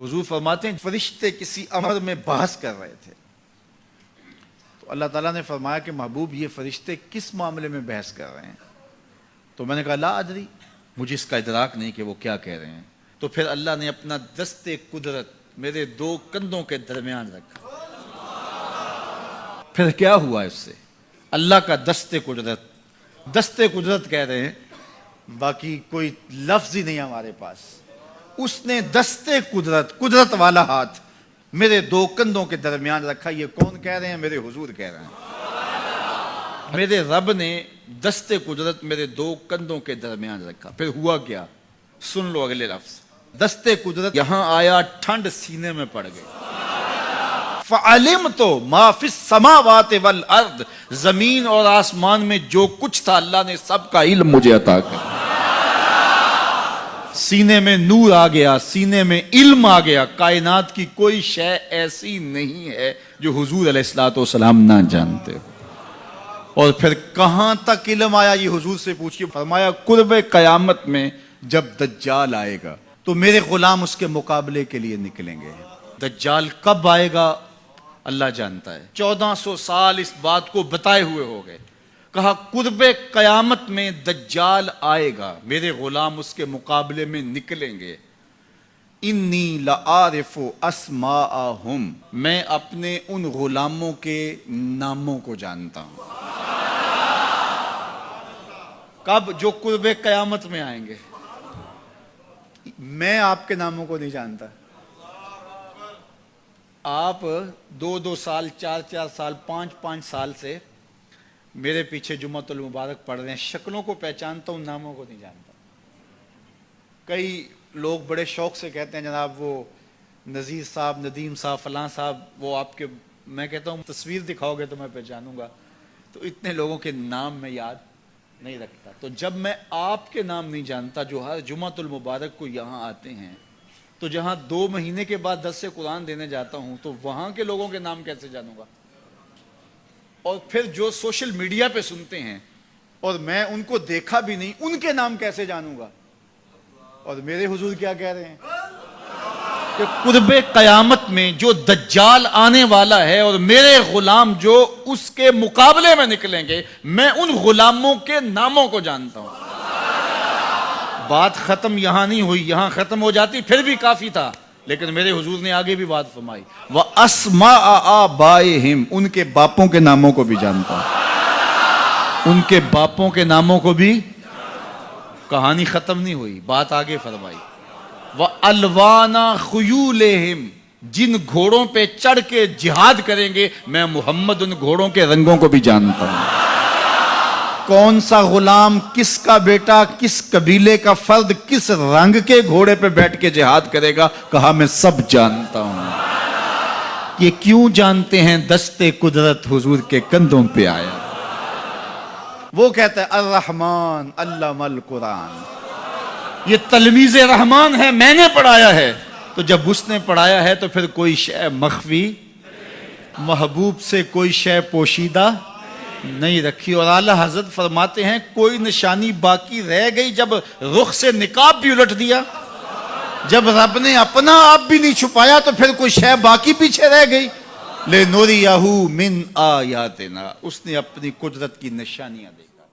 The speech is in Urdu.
حضور فرماتے ہیں فرشتے کسی امر میں بحث کر رہے تھے تو اللہ تعالیٰ نے فرمایا کہ محبوب یہ فرشتے کس معاملے میں بحث کر رہے ہیں؟ تو میں نے کہا لا ادری، مجھے اس کا ادراک نہیں کہ وہ کیا کہہ رہے ہیں۔ تو پھر اللہ نے اپنا دست قدرت میرے دو کندھوں کے درمیان رکھا۔ پھر کیا ہوا اس سے؟ اللہ کا دست قدرت کہہ رہے ہیں، باقی کوئی لفظ ہی نہیں ہمارے پاس۔ اس نے دست قدرت والا ہاتھ میرے دو کندھوں کے درمیان رکھا۔ یہ کون کہہ رہے ہیں؟ میرے حضور کہہ رہے ہیں۔ میرے رب نے دست قدرت میرے دو کندھوں کے درمیان رکھا۔ پھر ہوا کیا؟ سن لو اگلے لفظ۔ دست قدرت یہاں آیا، ٹھنڈ سینے میں پڑ گئی۔ فَعَلِمْتُ مَا فِي السَّمَاوَاتِ وَالْأَرْضِ، زمین اور آسمان میں جو کچھ تھا اللہ نے سب کا علم مجھے عطا کیا۔ سینے میں نور آ گیا، سینے میں علم آ گیا۔ کائنات کی کوئی شے ایسی نہیں ہے جو حضور علیہ الصلوۃ والسلام نہ جانتے ہو۔ اور پھر کہاں تک علم آیا یہ حضور سے پوچھیے۔ فرمایا قرب قیامت میں جب دجال آئے گا تو میرے غلام اس کے مقابلے کے لیے نکلیں گے۔ دجال کب آئے گا اللہ جانتا ہے۔ 1400 سال اس بات کو بتائے ہوئے ہو گئے۔ کہا قرب قیامت میں دجال آئے گا، میرے غلام اس کے مقابلے میں نکلیں گے۔ انی لعارف اسماءہم، میں اپنے ان غلاموں کے ناموں کو جانتا ہوں۔ کب؟ جو قرب قیامت میں آئیں گے۔ میں آپ کے ناموں کو نہیں جانتا۔ آپ 2 سال 4 سال 5 سال سے میرے پیچھے جمعۃ المبارک پڑھ رہے ہیں، شکلوں کو پہچانتا ہوں، ناموں کو نہیں جانتا۔ کئی لوگ بڑے شوق سے کہتے ہیں جناب وہ نذیر صاحب، ندیم صاحب، فلاں صاحب، وہ آپ کے، میں کہتا ہوں تصویر دکھاؤ گے تو میں پہچانوں گا۔ تو اتنے لوگوں کے نام میں یاد نہیں رکھتا۔ تو جب میں آپ کے نام نہیں جانتا جو ہر جمعۃ المبارک کو یہاں آتے ہیں، تو جہاں 2 مہینے کے بعد درس قرآن دینے جاتا ہوں تو وہاں کے لوگوں کے نام کیسے جانوں گا؟ اور پھر جو سوشل میڈیا پہ سنتے ہیں اور میں ان کو دیکھا بھی نہیں، ان کے نام کیسے جانوں گا؟ اور میرے حضور کیا کہہ رہے ہیں کہ قرب قیامت میں جو دجال آنے والا ہے اور میرے غلام جو اس کے مقابلے میں نکلیں گے، میں ان غلاموں کے ناموں کو جانتا ہوں۔ بات ختم یہاں نہیں ہوئی، یہاں ختم ہو جاتی پھر بھی کافی تھا، لیکن میرے حضور نے آگے بھی بات فرمائی۔ وَأَسْمَاءَ آبَائِهِمْ، ان کے باپوں کے ناموں کو بھی جانتا ہوں۔ ان کے باپوں کے ناموں کو بھی۔ کہانی ختم نہیں ہوئی، بات آگے فرمائی۔ وَأَلْوَانَ خُيُولِهِمْ، جن گھوڑوں پہ چڑھ کے جہاد کریں گے میں محمد ان گھوڑوں کے رنگوں کو بھی جانتا ہوں۔ کون سا غلام، کس کا بیٹا، کس قبیلے کا فرد کس رنگ کے گھوڑے پہ بیٹھ کے جہاد کرے گا، کہا میں سب جانتا ہوں۔ یہ کیوں جانتے ہیں؟ دست قدرت حضور کے کندھوں پہ آیا۔ وہ کہتا ہے الرحمن علم القرآن، یہ تلمیذ رحمان ہے، میں نے پڑھایا ہے۔ تو جب اس نے پڑھایا ہے تو پھر کوئی شے مخفی، محبوب سے کوئی شے پوشیدہ نہیں رکھی۔ اور اعلیٰ حضرت فرماتے ہیں کوئی نشانی باقی رہ گئی جب رخ سے نقاب بھی الٹ دیا، جب رب نے اپنا آپ بھی نہیں چھپایا تو پھر کوئی شے باقی پیچھے رہ گئی۔ لِنُرِيَهُ مِنْ آیَاتِنَا، اس نے اپنی قدرت کی نشانیاں دی۔